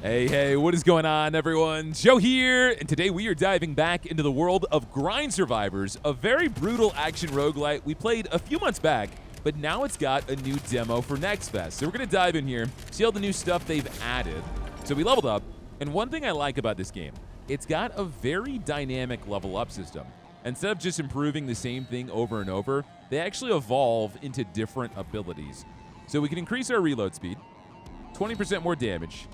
Hey, what is going on, everyone? Joe here, and today we are diving back into the world of Grind Survivors, a very brutal action roguelite we played a few months back, but now it's got a new demo for Next Fest. So we're going to dive in here, see all the new stuff they've added. So we leveled up, and one thing I like about this game, it's got a very dynamic level up system. Instead of just improving the same thing over and over, they actually evolve into different abilities. So we can increase our reload speed, 20% more damage,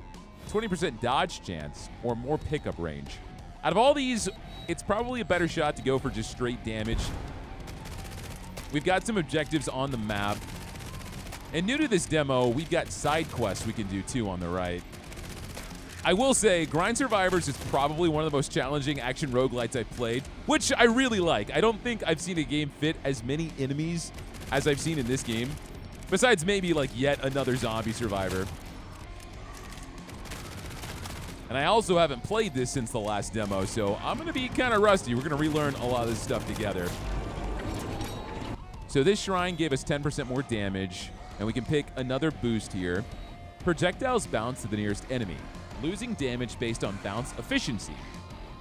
20% dodge chance, or more pickup range. Out of all these, it's probably a better shot to go for just straight damage. We've got some objectives on the map. And new to this demo, we've got side quests we can do too on the right. I will say, Grind Survivors is probably one of the most challenging action roguelites I've played, which I really like. I don't think I've seen a game fit as many enemies as I've seen in this game, besides maybe like yet another zombie survivor. And I also haven't played this since the last demo, so I'm going to be kind of rusty. We're going to relearn a lot of this stuff together. So this shrine gave us 10% more damage, and we can pick another boost here. Projectiles bounce to the nearest enemy, losing damage based on bounce efficiency.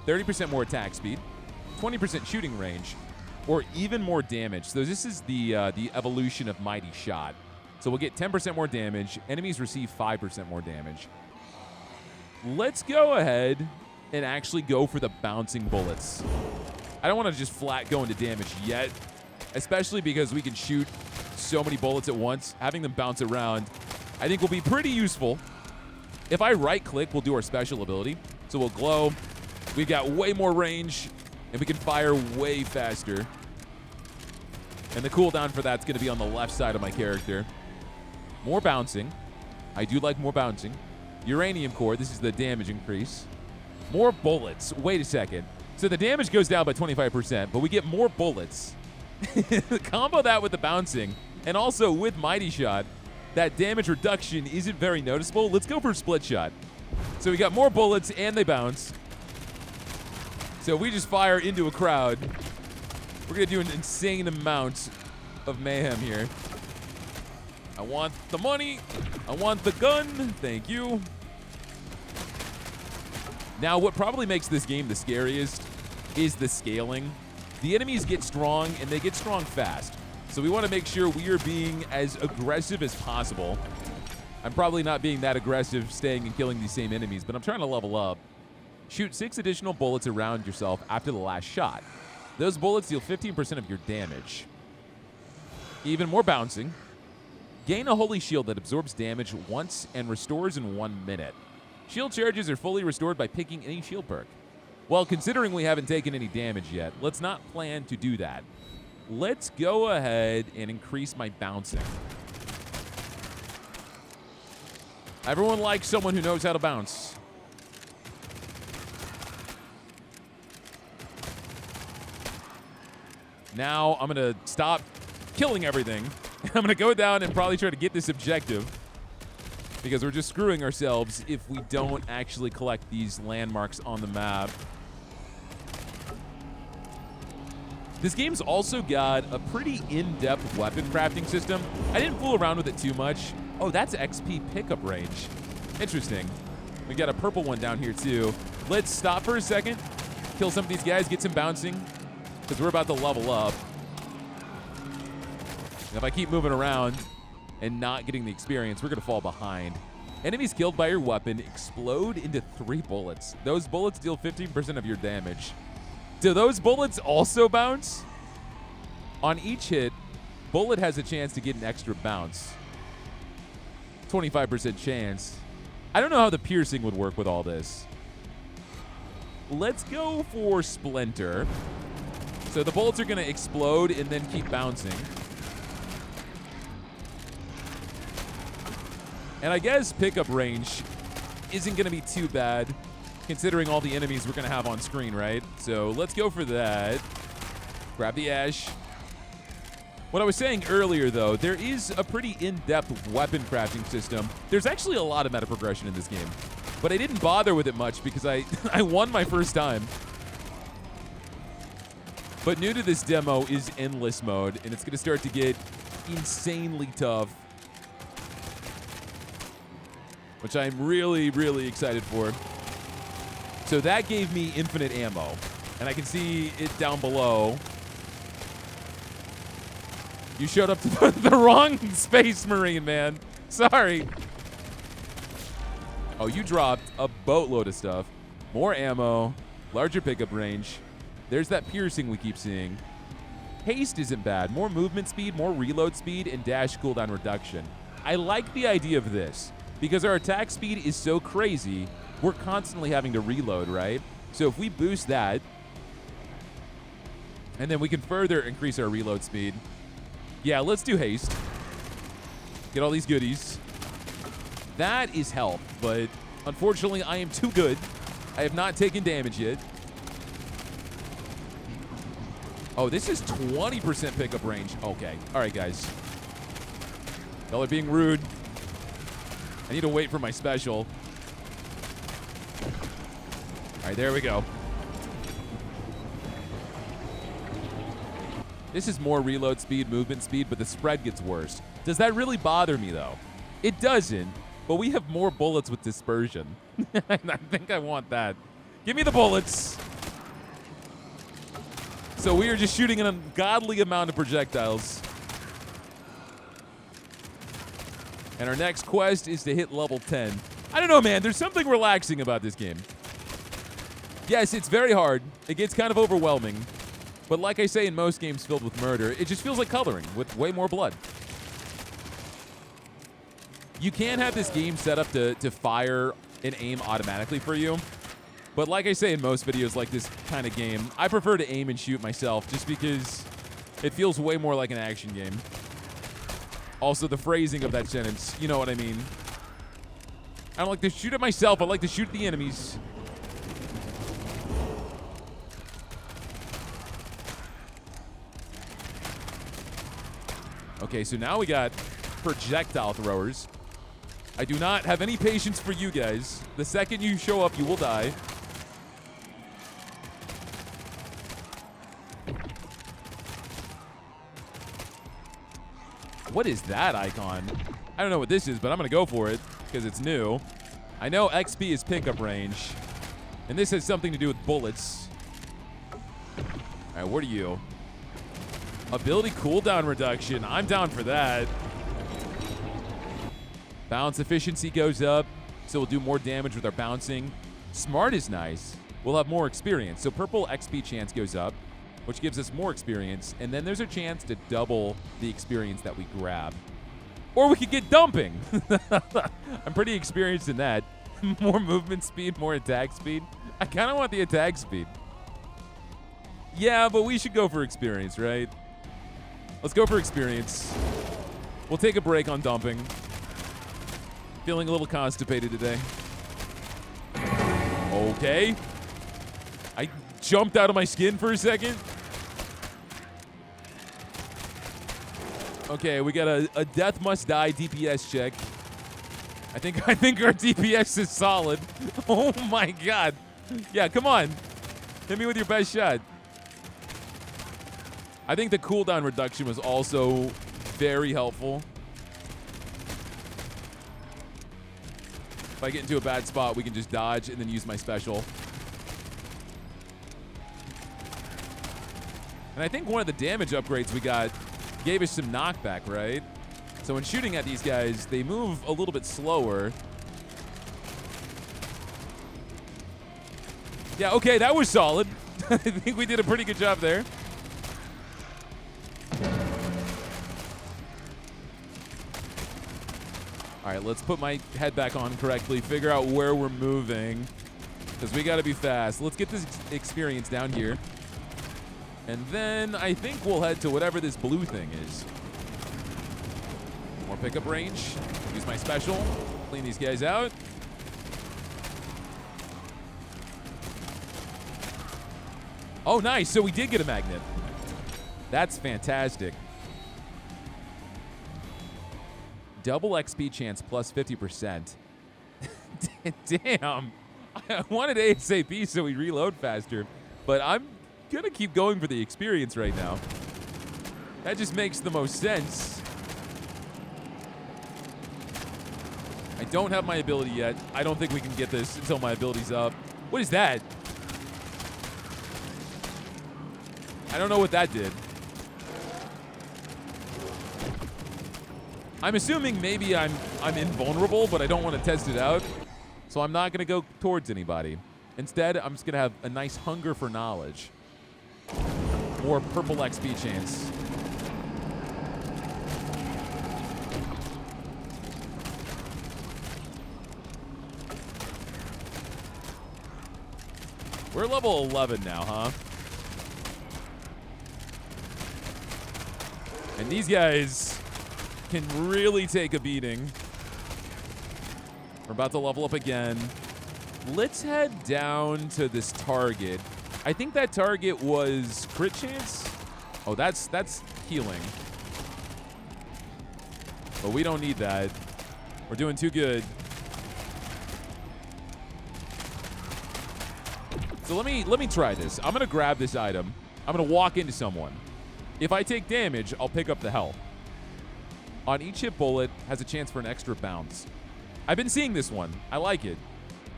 30% more attack speed, 20% shooting range, or even more damage. So this is the evolution of Mighty Shot. So we'll get 10% more damage. Enemies receive 5% more damage. Let's go ahead and actually go for the bouncing bullets. I don't want to just flat go into damage yet, especially because we can shoot so many bullets at once. Having them bounce around, I think will be pretty useful. If I right-click, we'll do our special ability. So we'll glow. We've got way more range, and we can fire way faster. And the cooldown for that's going to be on the left side of my character. More bouncing. I do like more bouncing. Uranium core, this is the damage increase. More bullets. Wait a second. So the damage goes down by 25%, but we get more bullets. Combo that with the bouncing, and also with Mighty Shot, that damage reduction isn't very noticeable. Let's go for Split Shot. So we got more bullets, and they bounce. So we just fire into a crowd. We're going to do an insane amount of mayhem here. I want the money. I want the gun. Thank you. Now, what probably makes this game the scariest is the scaling. The enemies get strong, and they get strong fast. So we want to make sure we are being as aggressive as possible. I'm probably not being that aggressive staying and killing these same enemies, but I'm trying to level up. Shoot 6 additional bullets around yourself after the last shot. Those bullets deal 15% of your damage. Even more bouncing. Gain a holy shield that absorbs damage once and restores in 1 minute. Shield charges are fully restored by picking any shield perk. Well, considering we haven't taken any damage yet, let's not plan to do that. Let's go ahead and increase my bouncing. Everyone likes someone who knows how to bounce. Now I'm going to stop killing everything. I'm going to go down and probably try to get this objective, because we're just screwing ourselves if we don't actually collect these landmarks on the map. This game's also got a pretty in-depth weapon crafting system. I didn't fool around with it too much. Oh, that's XP pickup range. Interesting. We got a purple one down here too. Let's stop for a second, kill some of these guys, get some bouncing, because we're about to level up. And if I keep moving around and not getting the experience, we're going to fall behind. Enemies killed by your weapon explode into 3 bullets. Those bullets deal 15% of your damage. Do those bullets also bounce? On each hit, bullet has a chance to get an extra bounce. 25% chance. I don't know how the piercing would work with all this. Let's go for Splinter. So the bullets are going to explode and then keep bouncing. And I guess pickup range isn't going to be too bad, considering all the enemies we're going to have on screen, right? So let's go for that. Grab the ash. What I was saying earlier, though, there is a pretty in-depth weapon crafting system. There's actually a lot of meta progression in this game, but I didn't bother with it much because I won my first time. But new to this demo is Endless Mode, and it's going to start to get insanely tough. which I'm really, really excited for. So that gave me infinite ammo, and I can see it down below. You showed up to the wrong Space Marine, man. Sorry. Oh, you dropped a boatload of stuff. More ammo, larger pickup range. There's that piercing we keep seeing. Haste isn't bad. More movement speed, more reload speed, and dash cooldown reduction. I like the idea of this because our attack speed is so crazy, we're constantly having to reload, right? So if we boost that, and then we can further increase our reload speed. Yeah, let's do haste. Get all these goodies. That is health, but unfortunately I am too good. I have not taken damage yet. Oh, this is 20% pickup range. Okay. All right, guys. Y'all are being rude. I need to wait for my special. All right, there we go. This is more reload speed, movement speed, but the spread gets worse. Does that really bother me, though? It doesn't, but we have more bullets with dispersion. I think I want that. Give me the bullets. So we are just shooting an ungodly amount of projectiles. And our next quest is to hit level 10. I don't know, man. There's something relaxing about this game. Yes, it's very hard. It gets kind of overwhelming. But like I say in most games filled with murder, it just feels like coloring with way more blood. You can have this game set up to fire and aim automatically for you. But like I say in most videos like this kind of game, I prefer to aim and shoot myself just because it feels way more like an action game. Also, the phrasing of that sentence, you know what I mean. I don't like to shoot at myself, I like to shoot at the enemies. Okay, so now we got projectile throwers. I do not have any patience for you guys. The second you show up, you will die. What is that icon? I don't know what this is, but I'm going to go for it because it's new. I know XP is pickup range, and this has something to do with bullets. All right, what are you? Ability cooldown reduction. I'm down for that. Bounce efficiency goes up, so we'll do more damage with our bouncing. Smart is nice. We'll have more experience. So purple XP chance goes up, which gives us more experience, and then there's a chance to double the experience that we grab. Or we could get dumping. I'm pretty experienced in that. More movement speed, more attack speed. I kind of want the attack speed. Yeah, but we should go for experience, right? Let's go for experience. We'll take a break on dumping. Feeling a little constipated today. Okay. I jumped out of my skin for a second. Okay, we got a death must die DPS check. I think our DPS is solid. Oh my god. Yeah, come on. Hit me with your best shot. I think the cooldown reduction was also very helpful. If I get into a bad spot, we can just dodge and then use my special. And I think one of the damage upgrades we got gave us some knockback, right? So when shooting at these guys, they move a little bit slower. Yeah, okay, that was solid. I think we did a pretty good job there. All right, let's put my head back on correctly, figure out where we're moving, because we got to be fast. Let's get this experience down here. And then I think we'll head to whatever this blue thing is. More pickup range. Use my special. Clean these guys out. Oh, nice. So we did get a magnet. That's fantastic. Double XP chance plus 50%. Damn. I wanted ASAP so we reload faster, but I'm going to keep going for the experience right now. That just makes the most sense. I don't have my ability yet. I don't think we can get this until my ability's up. What is that? I don't know what that did. I'm assuming maybe I'm invulnerable, but I don't want to test it out. So I'm not going to go towards anybody. Instead, I'm just going to have a nice hunger for knowledge. More purple XP chance. We're level 11 now, huh? And these guys can really take a beating. We're about to level up again. Let's head down to this target. I think that target was crit chance. Oh, that's healing. But we don't need that. We're doing too good. So let me try this. I'm gonna grab this item. I'm gonna walk into someone. If I take damage, I'll pick up the health. On each hit bullet has a chance for an extra bounce. I've been seeing this one. I like it.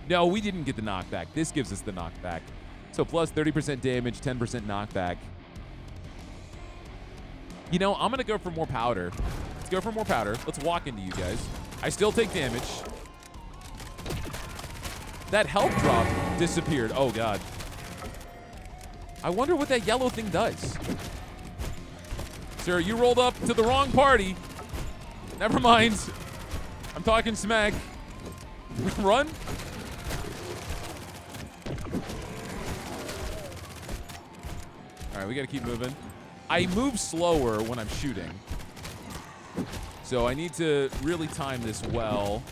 No, we didn't get the knockback. This gives us the knockback. So plus 30% damage, 10% knockback. You know, I'm gonna go for more powder. Let's go for more powder. Let's walk into you guys. I still take damage. That health drop disappeared. Oh, God. I wonder what that yellow thing does. Sir, you rolled up to the wrong party. Never mind. I'm talking smack. Run. All right, we got to keep moving. I move slower when I'm shooting. So I need to really time this well.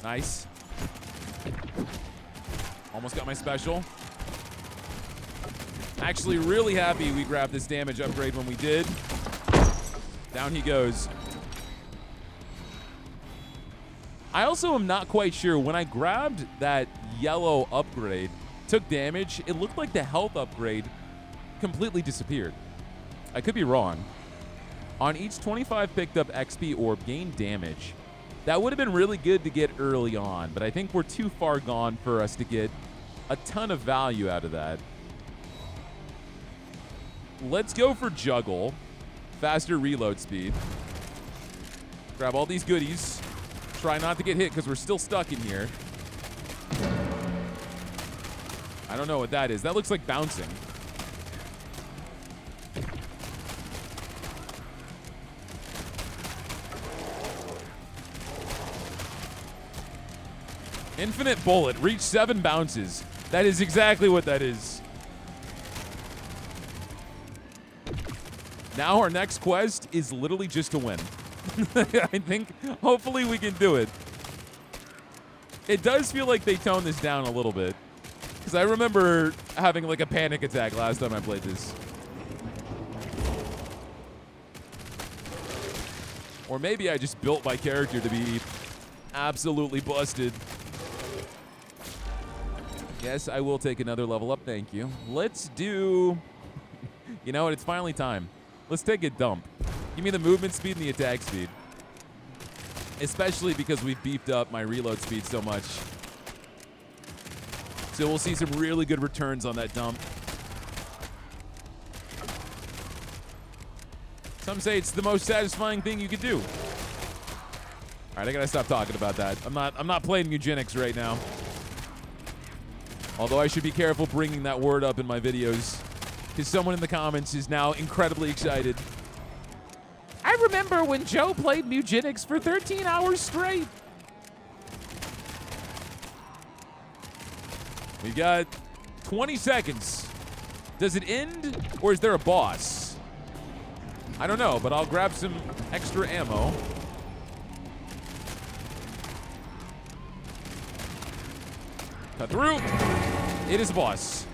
Nice. Almost got my special. Actually really happy we grabbed this damage upgrade when we did. Down he goes. I also am not quite sure. When I grabbed that yellow upgrade, took damage, it looked like the health upgrade completely disappeared. I could be wrong. On each 25 picked up XP orb, gain damage. That would have been really good to get early on, but I think we're too far gone for us to get a ton of value out of that. Let's go for juggle. Faster reload speed. Grab all these goodies. Try not to get hit because we're still stuck in here. I don't know what that is. That looks like bouncing. Infinite bullet. Reach 7 bounces. That is exactly what that is. Now our next quest is literally just to win. I think hopefully we can do it. It does feel like they toned this down a little bit. Because I remember having like a panic attack last time I played this. Or maybe I just built my character to be absolutely busted. Yes, I will take another level up, thank you. Let's do... You know what, it's finally time. Let's take a dump. Give me the movement speed and the attack speed. Especially because we've beefed up my reload speed so much. So we'll see some really good returns on that dump. Some say it's the most satisfying thing you could do. All right, I gotta stop talking about that. I'm not playing eugenics right now. Although I should be careful bringing that word up in my videos, because someone in the comments is now incredibly excited. I remember when Joe played Mugenics for 13 hours straight. We got 20 seconds. Does it end, or is there a boss? I don't know, but I'll grab some extra ammo. Cut through. It is a boss.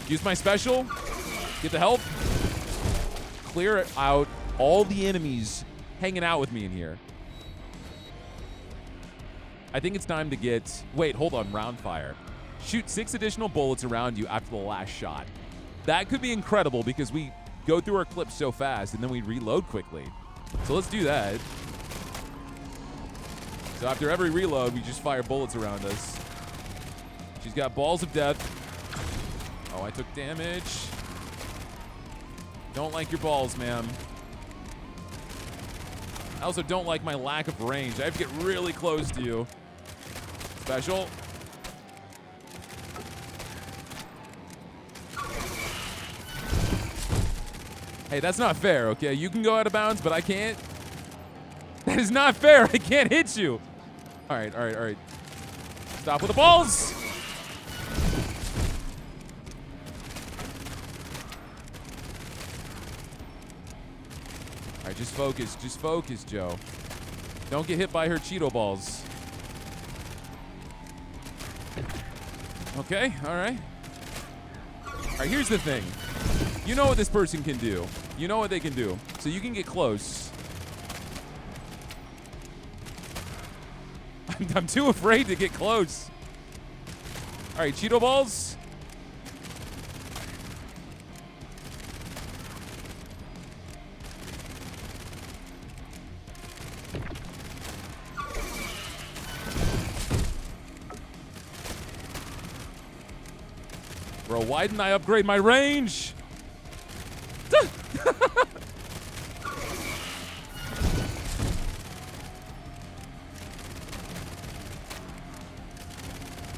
Use my special. Get the health. Clear out all the enemies hanging out with me in here. I think it's time to get... Wait, hold on. Round fire. Shoot 6 additional bullets around you after the last shot. That could be incredible because we go through our clips so fast and then we reload quickly. So let's do that. So after every reload, we just fire bullets around us. She's got balls of death. Oh, I took damage. Don't like your balls, ma'am. I also don't like my lack of range. I have to get really close to you. Special. Hey, that's not fair, okay? You can go out of bounds, but I can't. That is not fair. I can't hit you. All right, all right, all right. Stop with the balls. All right, just focus, Joe. Don't get hit by her Cheeto balls. Okay, all right. All right, here's the thing. You know what this person can do. You know what they can do. So you can get close. I'm too afraid to get close. All right, Cheeto balls. Bro, why didn't I upgrade my range?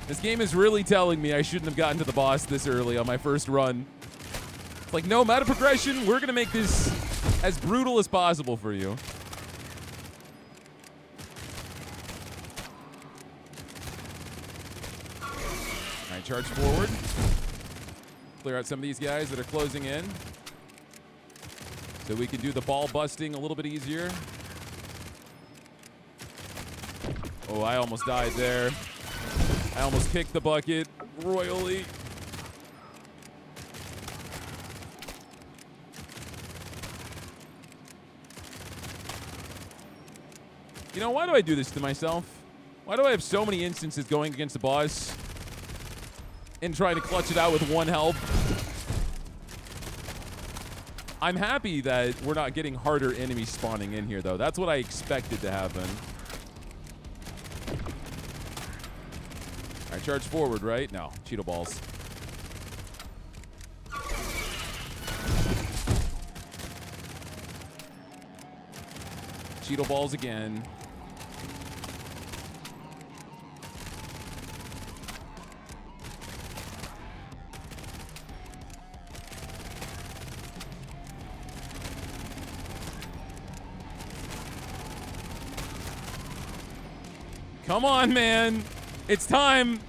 This game is really telling me I shouldn't have gotten to the boss this early on my first run. It's like, no, meta progression. We're going to make this as brutal as possible for you. All right, charge forward. Clear out some of these guys that are closing in. So we can do the ball busting a little bit easier. Oh, I almost died there. I almost kicked the bucket royally. You know, why do I do this to myself? Why do I have so many instances going against the boss and trying to clutch it out with one health? I'm happy that we're not getting harder enemies spawning in here, though. That's what I expected to happen. All right, charge forward, right? No, Cheeto balls. Cheeto balls again. Come on, man. It's time.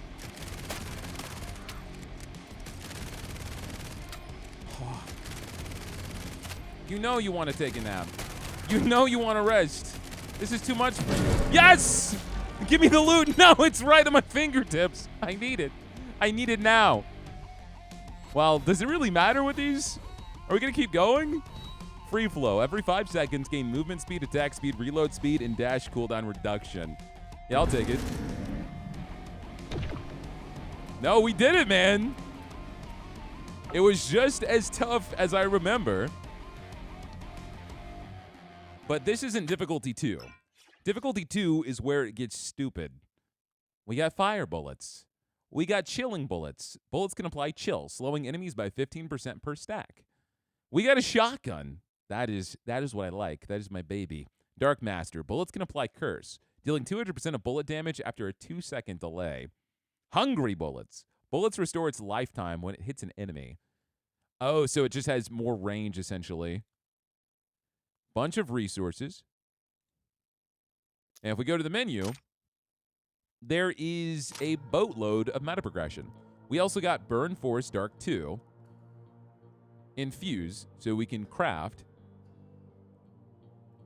You know you want to take a nap. You know you want to rest. This is too much for you. Yes! Give me the loot. No, it's right at my fingertips. I need it. I need it now. Well, does it really matter with these? Are we going to keep going? Free flow. Every 5 seconds, gain movement speed, attack speed, reload speed, and dash cooldown reduction. Yeah, I'll take it. No, we did it, man. It was just as tough as I remember. But this isn't difficulty 2. Difficulty 2 is where it gets stupid. We got fire bullets. We got chilling bullets. Bullets can apply chill, slowing enemies by 15% per stack. We got a shotgun. That is what I like. That is my baby. Dark Master. Bullets can apply curse, dealing 200% of bullet damage after a 2-second delay. Hungry bullets. Bullets restore its lifetime when it hits an enemy. Oh, so it just has more range, essentially. Bunch of resources. And if we go to the menu, there is a boatload of meta progression. We also got Burn Force Dark 2. Infuse, so we can craft.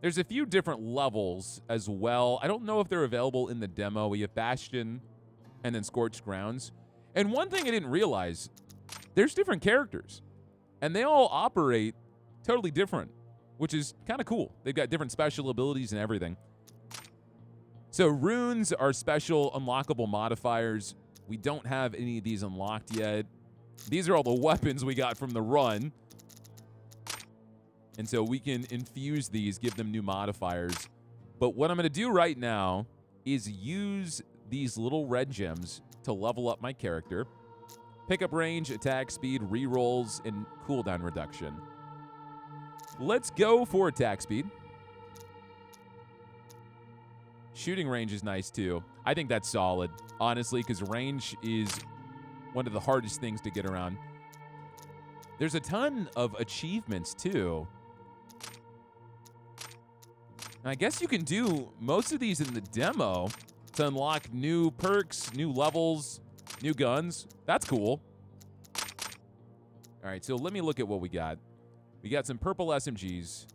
There's a few different levels as well. I don't know if they're available in the demo. We have Bastion and then Scorched Grounds. And one thing I didn't realize, there's different characters. And they all operate totally different, which is kind of cool. They've got different special abilities and everything. So runes are special unlockable modifiers. We don't have any of these unlocked yet. These are all the weapons we got from the run. And so we can infuse these, give them new modifiers. But what I'm going to do right now is use these little red gems to level up my character. Pickup range, attack speed, rerolls, and cooldown reduction. Let's go for attack speed. Shooting range is nice too. I think that's solid, honestly, because range is one of the hardest things to get around. There's a ton of achievements too. I guess you can do most of these in the demo to unlock new perks, new levels, new guns. That's cool. All right, so let me look at what we got. We got some purple SMGs.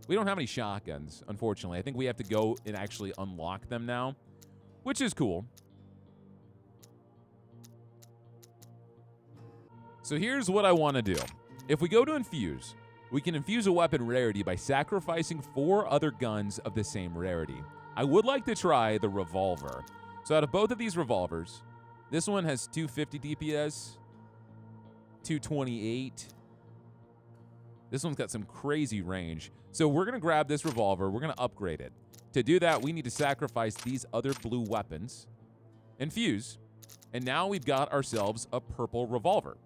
We don't have any shotguns, unfortunately. I think we have to go and actually unlock them now, which is cool. So here's what I want to do. If we go to infuse, we can infuse a weapon rarity by sacrificing 4 other guns of the same rarity. I would like to try the revolver. So out of both of these revolvers, this one has 250 DPS, 228. This one's got some crazy range. So we're going to grab this revolver. We're going to upgrade it. To do that, we need to sacrifice these other blue weapons, infuse, and now we've got ourselves a purple revolver.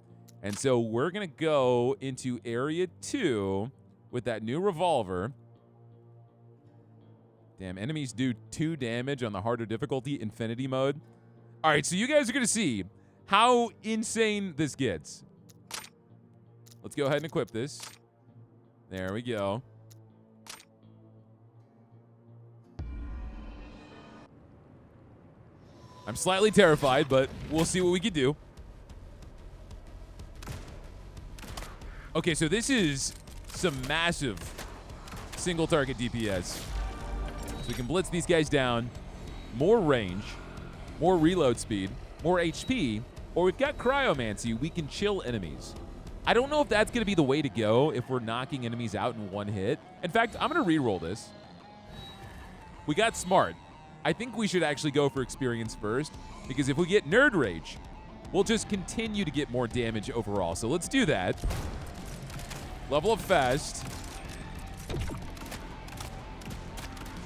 And so we're going to go into Area 2 with that new revolver. Damn, enemies do 2 damage on the harder difficulty, infinity mode. All right, so you guys are going to see how insane this gets. Let's go ahead and equip this. There we go. I'm slightly terrified, but we'll see what we can do. Okay, so this is some massive single target DPS. So we can blitz these guys down. More range, more reload speed, more HP, or we've got cryomancy. We can chill enemies. I don't know if that's going to be the way to go if we're knocking enemies out in one hit. In fact, I'm going to reroll this. We got smart. I think we should actually go for experience first, because if we get nerd rage, we'll just continue to get more damage overall. So let's do that. Level up fast.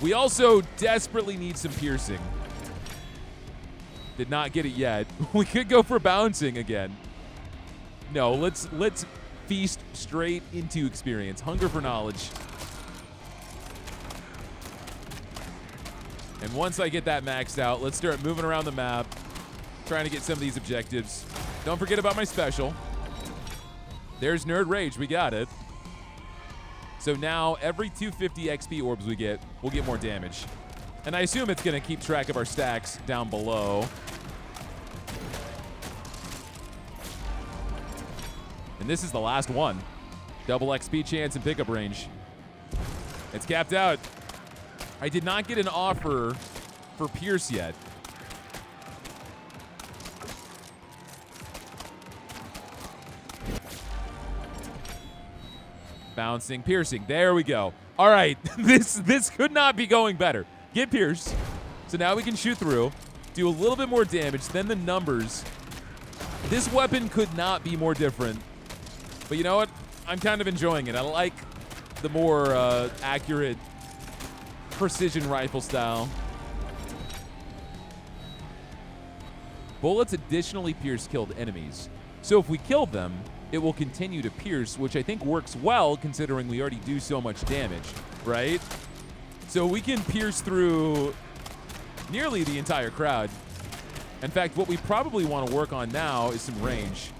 We also desperately need some piercing. Did not get it yet. We could go for bouncing again. No, let's feast straight into experience. Hunger for knowledge. And once I get that maxed out, let's start moving around the map, trying to get some of these objectives. Don't forget about my special. There's Nerd Rage. We got it. So now every 250 XP orbs we get, we'll get more damage. And I assume it's going to keep track of our stacks down below. And this is the last one. Double XP chance and pickup range. It's capped out. I did not get an offer for Pierce yet. Bouncing, piercing. There we go. All right, this could not be going better. Get Pierce. So now we can shoot through, do a little bit more damage than the numbers. This weapon could not be more different. But you know what? I'm kind of enjoying it. I like the more accurate precision rifle style. Bullets additionally pierce killed enemies. So if we kill them, it will continue to pierce, which I think works well considering we already do so much damage, right? So we can pierce through nearly the entire crowd. In fact, what we probably want to work on now is some range.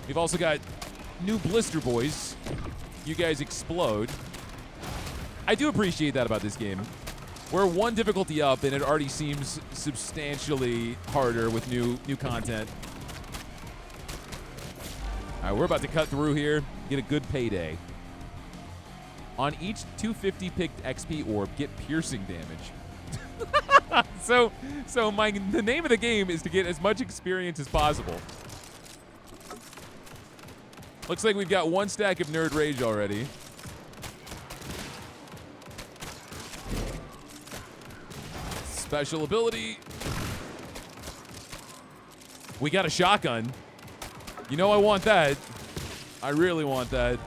We've also got new blister boys. You guys explode. I do appreciate that about this game. We're one difficulty up, and it already seems substantially harder with new content. All right, we're about to cut through here, get a good payday. On each 250 picked XP orb, get piercing damage. So the name of the game is to get as much experience as possible. Looks like we've got 1 stack of Nerd Rage already. Special ability. We got a shotgun. You know I want that. I really want that.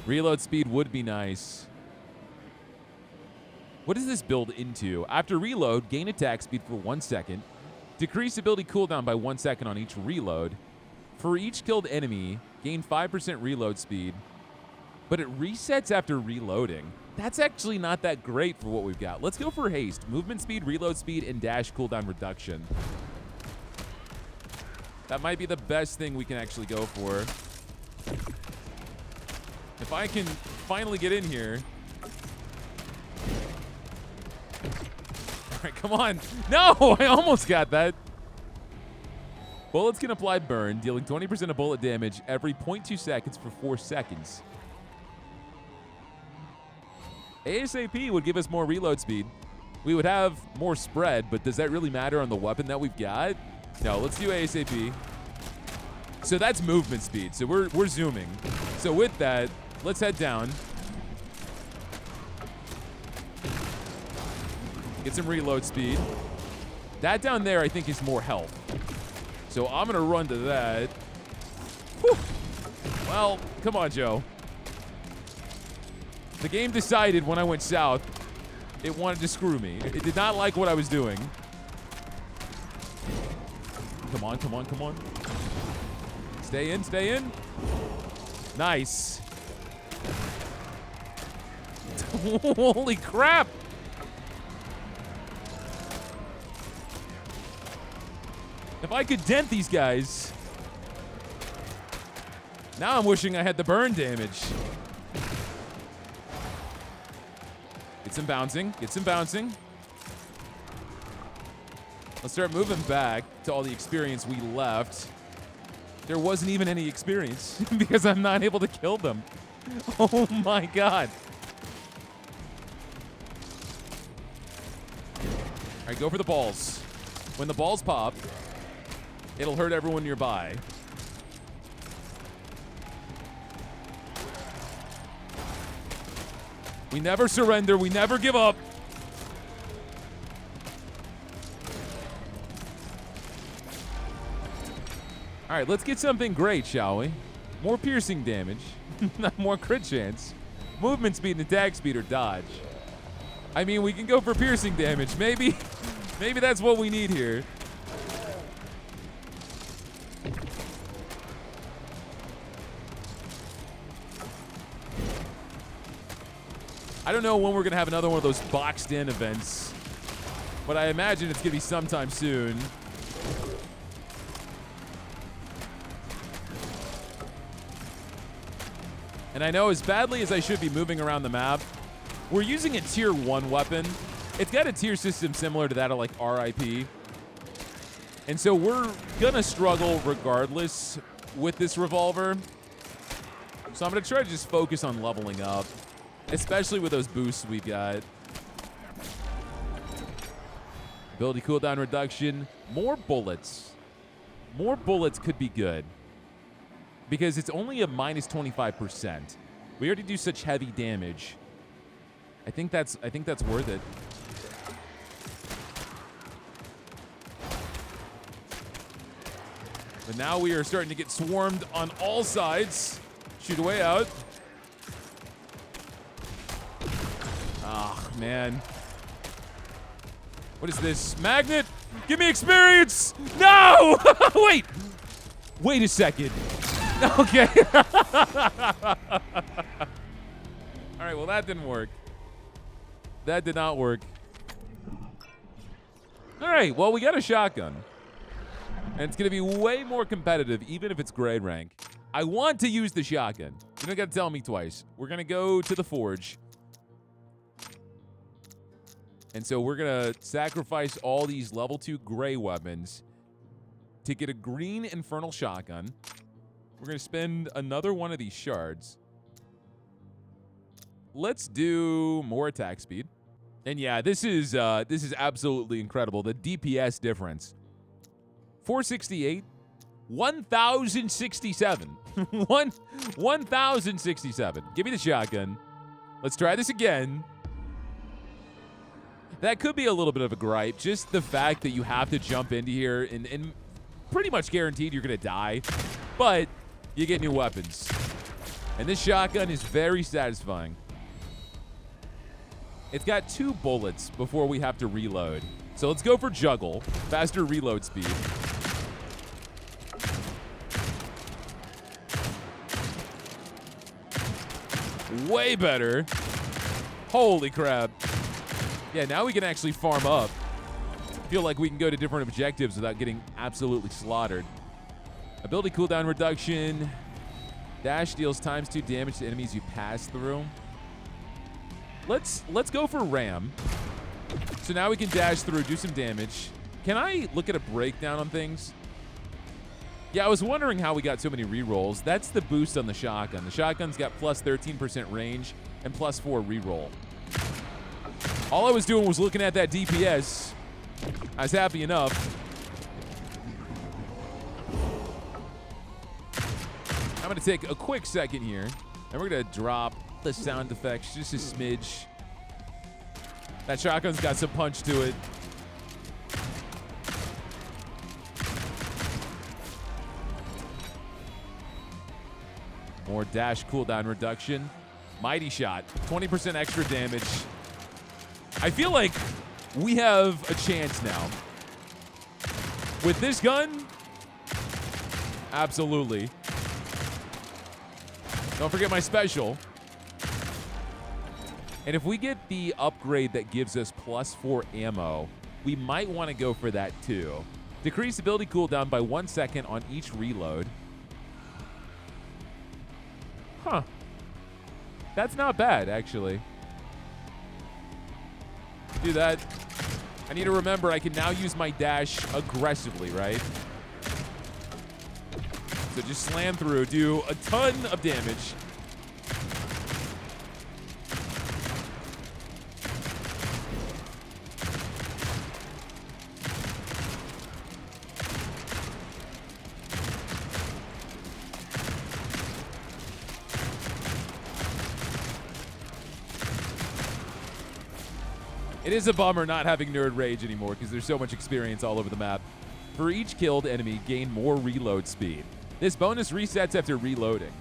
Reload speed would be nice. What does this build into? After reload, gain attack speed for 1 second. Decrease ability cooldown by 1 second on each reload. For each killed enemy, gain 5% reload speed. But it resets after reloading. That's actually not that great for what we've got. Let's go for haste. Movement speed, reload speed, and dash cooldown reduction. That might be the best thing we can actually go for. If I can finally get in here. All right, come on. No, I almost got that. Bullets can apply burn, dealing 20% of bullet damage every 0.2 seconds for 4 seconds. ASAP would give us more reload speed. We would have more spread, but does that really matter on the weapon that we've got? No, let's do ASAP. So that's movement speed. So we're zooming. So with that, let's head down. Get some reload speed. That down there, I think, is more health. So I'm going to run to that. Whew. Well, come on, Joe. The game decided when I went south, it wanted to screw me. It did not like what I was doing. Come on, come on, come on. Stay in, stay in. Nice. Holy crap. If I could dent these guys. Now I'm wishing I had the burn damage. Get some bouncing. Get some bouncing. Let's start moving back to all the experience we left. There wasn't even any experience because I'm not able to kill them. Oh my god. All right, go for the balls. When the balls pop, it'll hurt everyone nearby. We never surrender. We never give up. All right, let's get something great, shall we? More piercing damage. More crit chance. Movement speed and attack speed or dodge. I mean, we can go for piercing damage. Maybe that's what we need here. I don't know when we're going to have another one of those boxed-in events, but I imagine it's going to be sometime soon. And I know as badly as I should be moving around the map, we're using a tier 1 weapon. It's got a tier system similar to that of like RIP. And so we're going to struggle regardless with this revolver. So I'm going to try to just focus on leveling up. Especially with those boosts we got. Ability cooldown reduction. More bullets. More bullets could be good. Because it's only a minus 25%. We already do such heavy damage. I think that's worth it. But now we are starting to get swarmed on all sides. Shoot away out. Oh, man. What is this? Magnet? Give me experience! No! Wait! Wait a second. Okay. All right, well, that didn't work. That did not work. All right, well, we got a shotgun. And it's going to be way more competitive, even if it's grade rank. I want to use the shotgun. You don't got to tell me twice. We're going to go to the forge. And so we're going to sacrifice all these level 2 gray weapons to get a green infernal shotgun. We're going to spend another one of these shards. Let's do more attack speed. And yeah, this is absolutely incredible. The DPS difference. 468, 1,067. 1,067. Give me the shotgun. Let's try this again. That could be a little bit of a gripe. Just the fact that you have to jump into here and pretty much guaranteed you're going to die. But you get new weapons. And this shotgun is very satisfying. It's got 2 bullets before we have to reload. So let's go for juggle. Faster reload speed. Way better. Holy crap. Yeah, now we can actually farm up. Feel like we can go to different objectives without getting absolutely slaughtered. Ability cooldown reduction. Dash deals ×2 damage to enemies you pass through. Let's go for ram. So now we can dash through, do some damage. Can I look at a breakdown on things? Yeah, I was wondering how we got so many rerolls. That's the boost on the shotgun. The shotgun's got plus 13% range and plus 4 reroll. All I was doing was looking at that DPS. I was happy enough. I'm going to take a quick second here, and we're going to drop the sound effects just a smidge. That shotgun's got some punch to it. More dash cooldown reduction. Mighty shot. 20% extra damage. I feel like we have a chance now. With this gun, absolutely. Don't forget my special. And if we get the upgrade that gives us plus 4 ammo, we might want to go for that too. Decrease ability cooldown by 1 second on each reload. Huh. That's not bad, actually. Do that. I need to remember I can now use my dash aggressively, right? So just slam through, do a ton of damage. It is a bummer not having Nerd Rage anymore because there's so much experience all over the map. For each killed enemy, gain more reload speed. This bonus resets after reloading.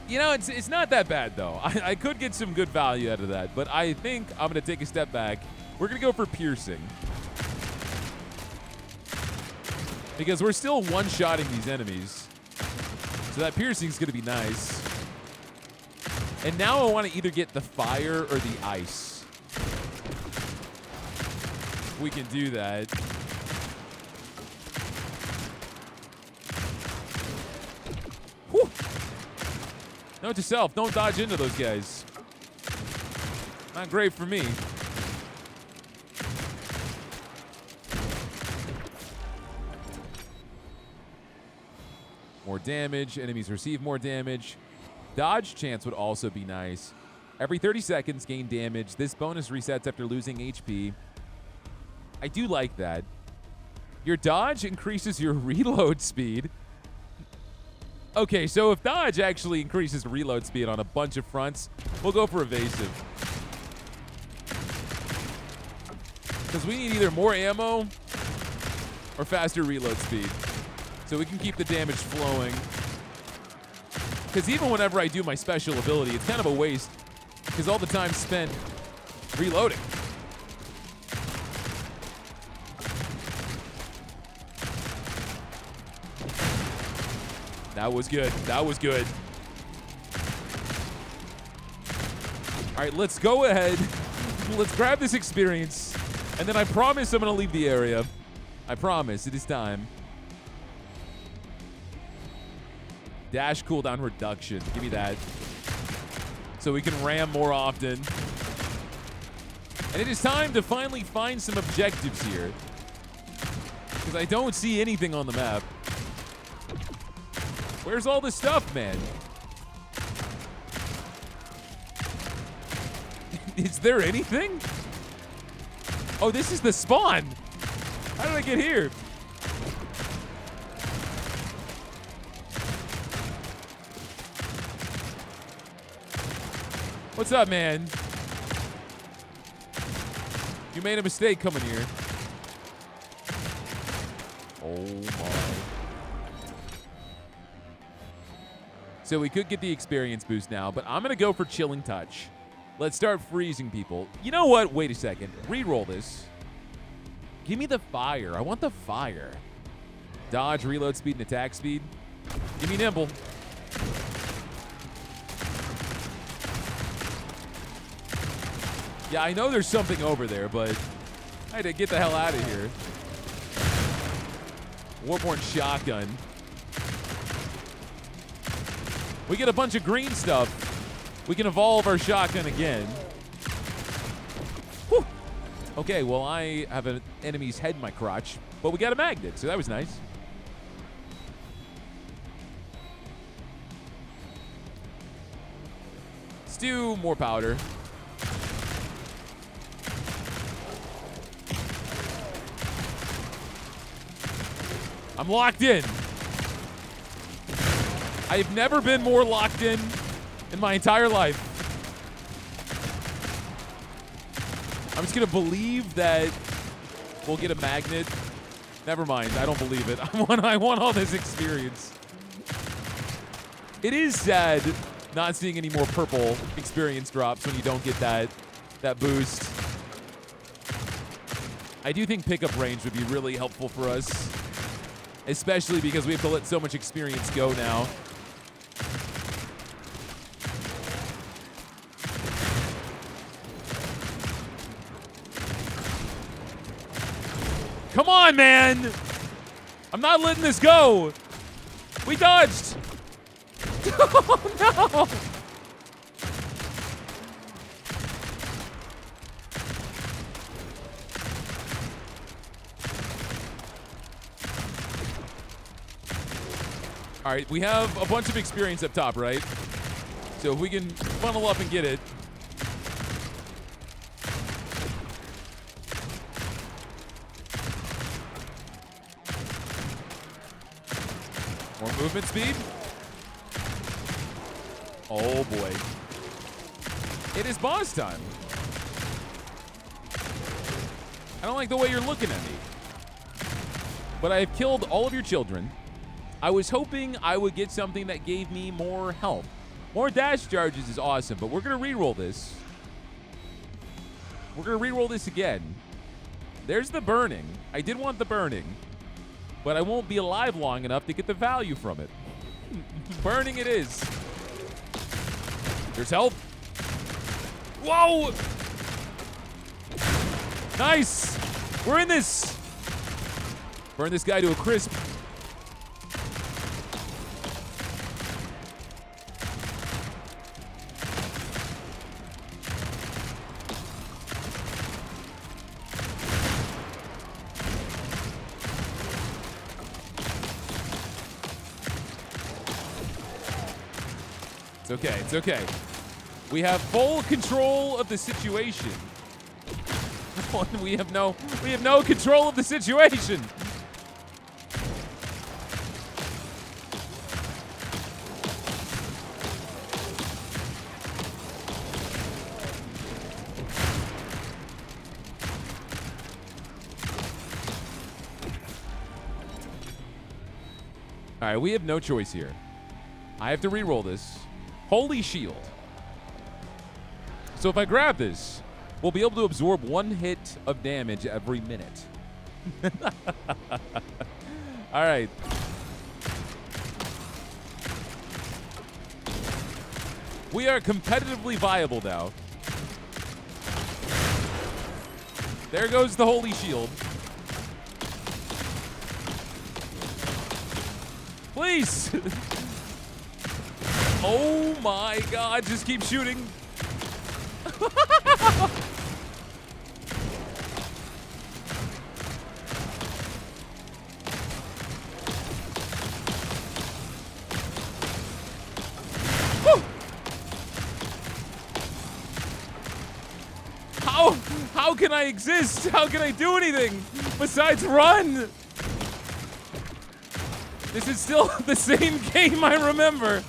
You know, it's not that bad, though. I could get some good value out of that, but I think I'm going to take a step back. We're going to go for piercing. Because we're still one-shotting these enemies. So that piercing's going to be nice. And now I want to either get the fire or the ice. We can do that. Whew. Note to self, don't dodge into those guys. Not great for me. More damage. Enemies receive more damage. Dodge chance would also be nice. Every 30 seconds, gain damage. This bonus resets after losing HP. I do like that. Your dodge increases your reload speed. Okay, so if dodge actually increases reload speed on a bunch of fronts, we'll go for evasive. Because we need either more ammo or faster reload speed. So we can keep the damage flowing. Because even whenever I do my special ability, it's kind of a waste. Because all the time spent reloading. That was good. That was good. All right, let's go ahead. Let's grab this experience. And then I promise I'm going to leave the area. I promise. It is time. Dash cooldown reduction. Give me that. So we can ram more often. And it is time to finally find some objectives here. Because I don't see anything on the map. Where's all this stuff, man? Is there anything? Oh, this is the spawn. How did I get here? What's up, man? You made a mistake coming here. Oh, my. So we could get the experience boost now, but I'm going to go for Chilling Touch. Let's start freezing people. You know what? Wait a second. Reroll this. Give me the fire. I want the fire. Dodge, reload speed, and attack speed. Give me nimble. Yeah, I know there's something over there, but I had to get the hell out of here. Warborn shotgun. We get a bunch of green stuff. We can evolve our shotgun again. Whew. Okay, well, I have an enemy's head in my crotch, but we got a magnet, so that was nice. Let's do more powder. I'm locked in. I've never been more locked in my entire life. I'm just going to believe that we'll get a magnet. Never mind. I don't believe it. I want all this experience. It is sad not seeing any more purple experience drops when you don't get that boost. I do think pickup range would be really helpful for us, especially because we have to let so much experience go now. Come on, man! I'm not letting this go! We dodged! Oh, no! All right, we have a bunch of experience up top, right? So if we can funnel up and get it. More movement speed. Oh, boy. It is boss time. I don't like the way you're looking at me. But I have killed all of your children. I was hoping I would get something that gave me more health. More dash charges is awesome, but we're going to reroll this. We're going to reroll this again. There's the burning. I did want the burning, but I won't be alive long enough to get the value from it. Burning it is. There's health. Whoa! Nice! We're in this! Burn this guy to a crisp. It's okay, it's okay. We have full control of the situation. we have no control of the situation. All right, we have no choice here. I have to re-roll this. Holy shield. So if I grab this, we'll be able to absorb 1 hit of damage every minute. All right. We are competitively viable now. There goes the holy shield. Please. Oh my God, just keep shooting. How can I exist? How can I do anything besides run? This is still the same game I remember.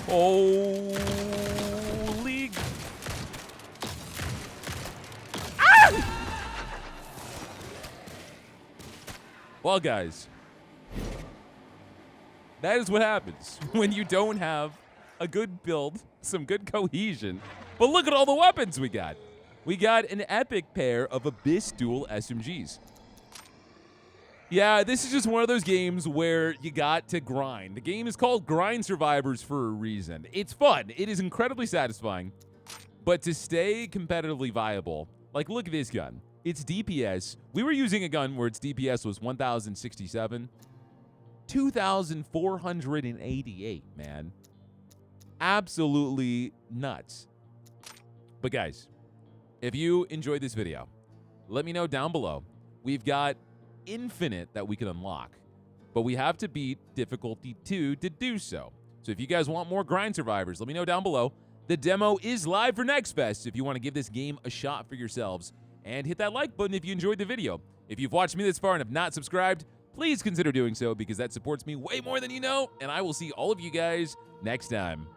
Holy. Ah! Well, guys, that is what happens when you don't have a good build, some good cohesion. But look at all the weapons we got. We got an epic pair of Abyss Dual SMGs. Yeah, this is just one of those games where you got to grind. The game is called Grind Survivors for a reason. It's fun. It is incredibly satisfying. But to stay competitively viable, like look at this gun. Its DPS, we were using a gun where its DPS was 1,067. 2,488, man. Absolutely nuts. But guys, if you enjoyed this video, let me know down below. We've got infinite that we can unlock, but we have to beat difficulty 2 to do so. So if you guys want more Grind Survivors, let me know down below. The demo is live for Next Fest if you want to give this game a shot for yourselves. And hit that like button if you enjoyed the video. If you've watched me this far and have not subscribed, please consider doing so because that supports me way more than you know, and I will see all of you guys next time.